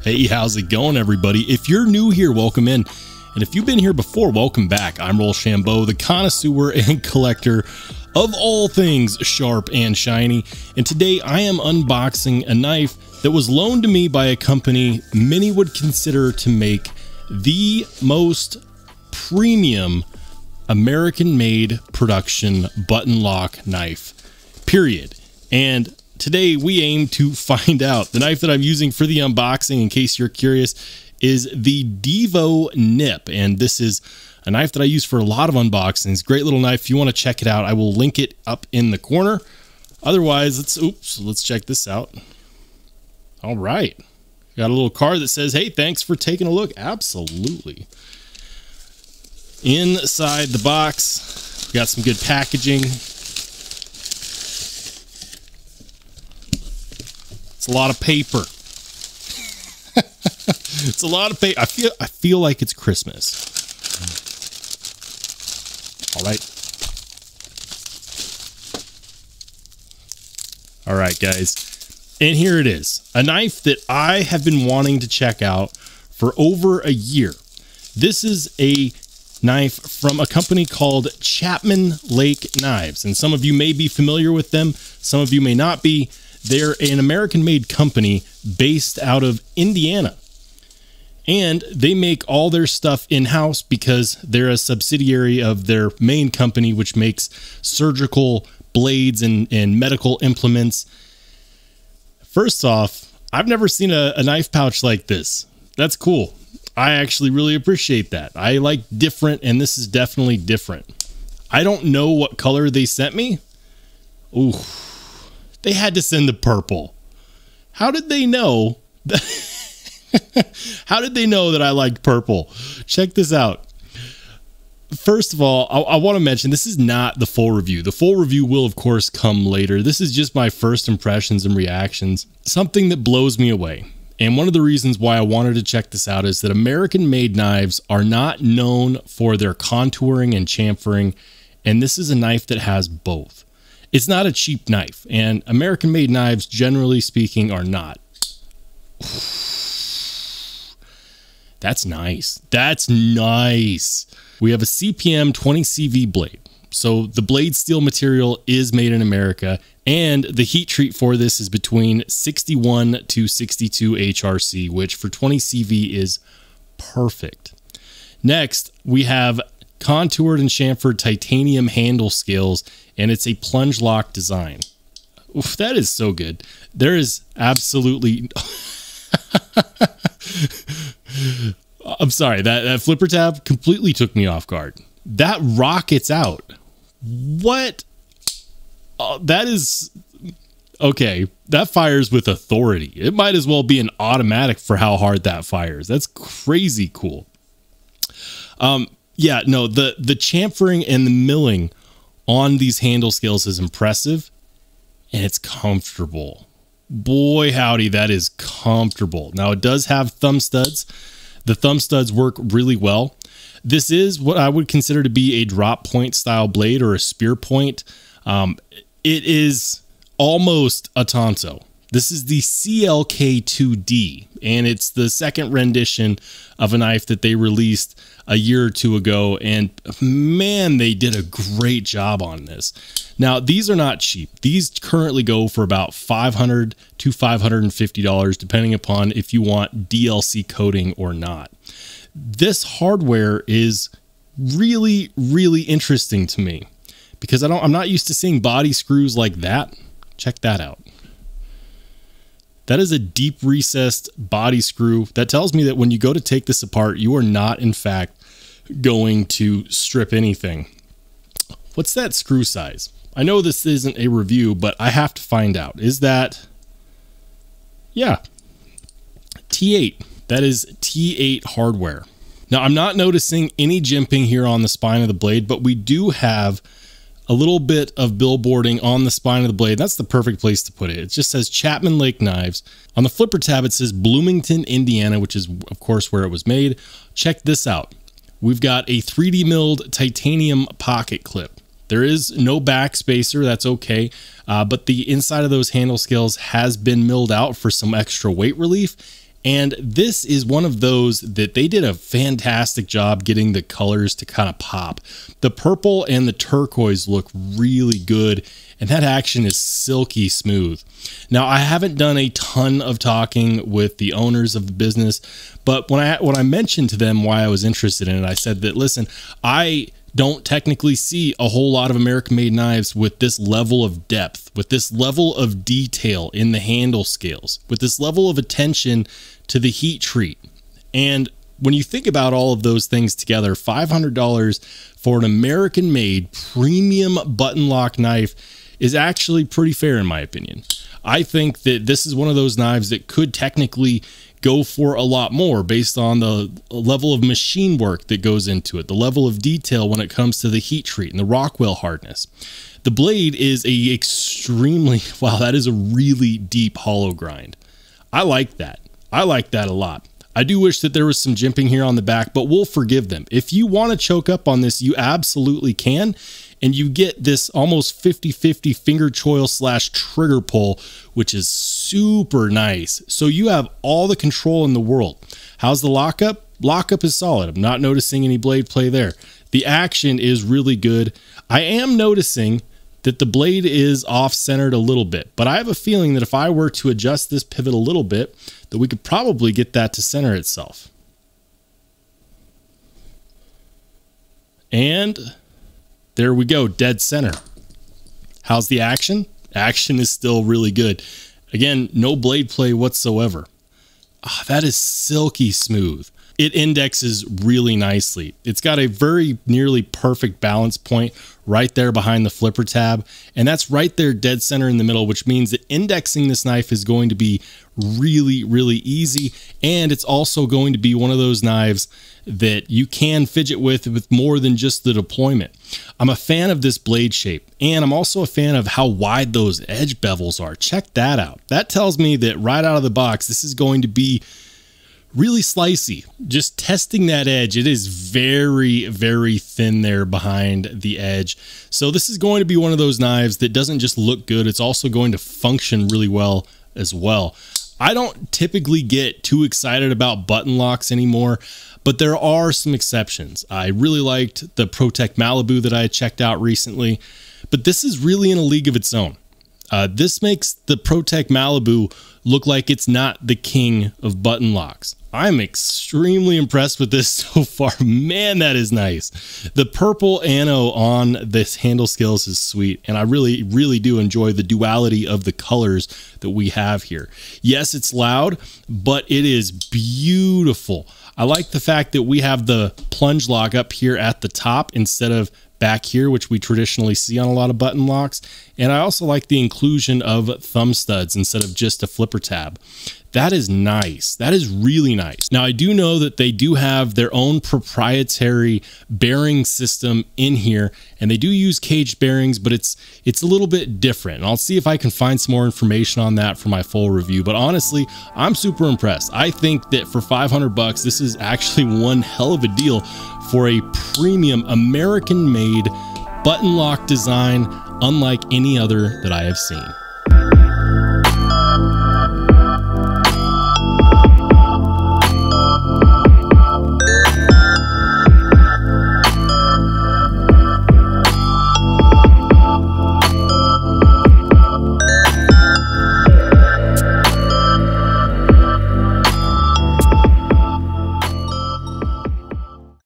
Hey, how's it going, everybody? If you're new here, welcome in. And if you've been here before, welcome back. I'm Rollshambo, the connoisseur and collector of all things sharp and shiny. And today I am unboxing a knife that was loaned to me by a company many would consider to make the most premium American-made production button lock knife, period. And today we aim to find out. The knife that I'm using for the unboxing, in case you're curious, is the Devo Nip, and this is a knife that I use for a lot of unboxings. Great little knife. If you want to check it out, I will link it up in the corner. Otherwise, let's check this out. All right, got a little card that says, hey, thanks for taking a look. Absolutely. Inside the box, we got some good packaging. It's a lot of paper. It's a lot of paper. I feel like it's Christmas. All right, guys. And here it is. A knife that I have been wanting to check out for over a year. This is a knife from a company called Chapman Lake Knives. And some of you may be familiar with them. Some of you may not be. They're an American-made company based out of Indiana. And they make all their stuff in-house because they're a subsidiary of their main company, which makes surgical blades and medical implements. First off, I've never seen a knife pouch like this. That's cool. I actually really appreciate that. I like different, and this is definitely different. I don't know what color they sent me. Ooh. They had to send the purple. How did they know that? How did they know that I liked purple? Check this out. First of all, I want to mention this is not the full review. The full review will, of course, come later. This is just my first impressions and reactions. Something that blows me away. And one of the reasons why I wanted to check this out is that American-made knives are not known for their contouring and chamfering. And this is a knife that has both. It's not a cheap knife, and American-made knives, generally speaking, are not. That's nice. That's nice. We have a CPM 20CV blade. So the blade steel material is made in America, and the heat treat for this is between 61 to 62 HRC, which for 20 CV is perfect. Next, we have contoured and chamfered titanium handle scales, and it's a plunge lock design. Oof, that is so good. There is absolutely... I'm sorry, that flipper tab completely took me off guard. That rockets out. What? That is... Okay, that fires with authority. It might as well be an automatic for how hard that fires. That's crazy cool. Yeah, no, the chamfering and the milling on these handle scales is impressive, and it's comfortable. Boy, howdy, that is comfortable. Now, it does have thumb studs. The thumb studs work really well. This is what I would consider to be a drop point style blade or a spear point. It is almost a Tonto. This is the CLK2D, and it's the second rendition of a knife that they released a year or two ago, and man, they did a great job on this. Now, these are not cheap. These currently go for about $500 to $550, depending upon if you want DLC coating or not. This hardware is really, really interesting to me because I'm not used to seeing body screws like that. Check that out. That is a deep recessed body screw. That tells me that when you go to take this apart, you are not, in fact, going to strip anything. What's that screw size? I know this isn't a review, but I have to find out. Is that... Yeah. T8. That is T8 hardware. Now, I'm not noticing any jimping here on the spine of the blade, but we do have a little bit of billboarding on the spine of the blade. That's the perfect place to put it. It just says Chapman Lake Knives. On the flipper tab, it says Bloomington, Indiana, which is, of course, where it was made. Check this out. We've got a 3D milled titanium pocket clip. There is no back spacer. That's okay. But the inside of those handle scales has been milled out for some extra weight relief. And this is one of those that they did a fantastic job getting the colors to kind of pop. The purple and the turquoise look really good, and that action is silky smooth. Now, I haven't done a ton of talking with the owners of the business, but when I mentioned to them why I was interested in it, I said that, listen, I don't technically see a whole lot of American-made knives with this level of depth, with this level of detail in the handle scales, with this level of attention to the heat treat. And when you think about all of those things together, $500 for an American-made premium button lock knife is actually pretty fair in my opinion. I think that this is one of those knives that could technically go for a lot more based on the level of machine work that goes into it, the level of detail when it comes to the heat treat and the Rockwell hardness. The blade is a extremely, wow, that is a really deep hollow grind. I like that. I like that a lot. I do wish that there was some jimping here on the back, but we'll forgive them. If you want to choke up on this, you absolutely can. And you get this almost 50-50 finger choil / trigger pull, which is super nice. So you have all the control in the world. How's the lockup? Lockup is solid. I'm not noticing any blade play there. The action is really good. I am noticing that the blade is off-centered a little bit, but I have a feeling that if I were to adjust this pivot a little bit, that we could probably get that to center itself. And there we go, dead center. How's the action? Action is still really good. Again, no blade play whatsoever. That is silky smooth. It indexes really nicely. It's got a very nearly perfect balance point right there behind the flipper tab, and that's right there dead center in the middle, which means that indexing this knife is going to be really, really easy, and it's also going to be one of those knives that you can fidget with more than just the deployment. I'm a fan of this blade shape, and I'm also a fan of how wide those edge bevels are. Check that out. That tells me that right out of the box, this is going to be really slicey. Just testing that edge, it is very, very thin there behind the edge. So this is going to be one of those knives that doesn't just look good, it's also going to function really well as well. I don't typically get too excited about button locks anymore, but there are some exceptions. I really liked the ProTech Malibu that I checked out recently, but this is really in a league of its own. This makes the ProTech Malibu look like it's not the king of button locks. I'm extremely impressed with this so far. Man, that is nice. The purple ano on this handle scales is sweet, and I really, really do enjoy the duality of the colors that we have here. Yes, it's loud, but it is beautiful. I like the fact that we have the plunge lock up here at the top instead of back here, which we traditionally see on a lot of button locks. And I also like the inclusion of thumb studs instead of just a flipper tab. That is nice. That is really nice. Now, I do know that they do have their own proprietary bearing system in here, and they do use caged bearings, but it's a little bit different. And I'll see if I can find some more information on that for my full review. But honestly, I'm super impressed. I think that for 500 bucks, this is actually one hell of a deal for a premium American-made button lock design unlike any other that I have seen.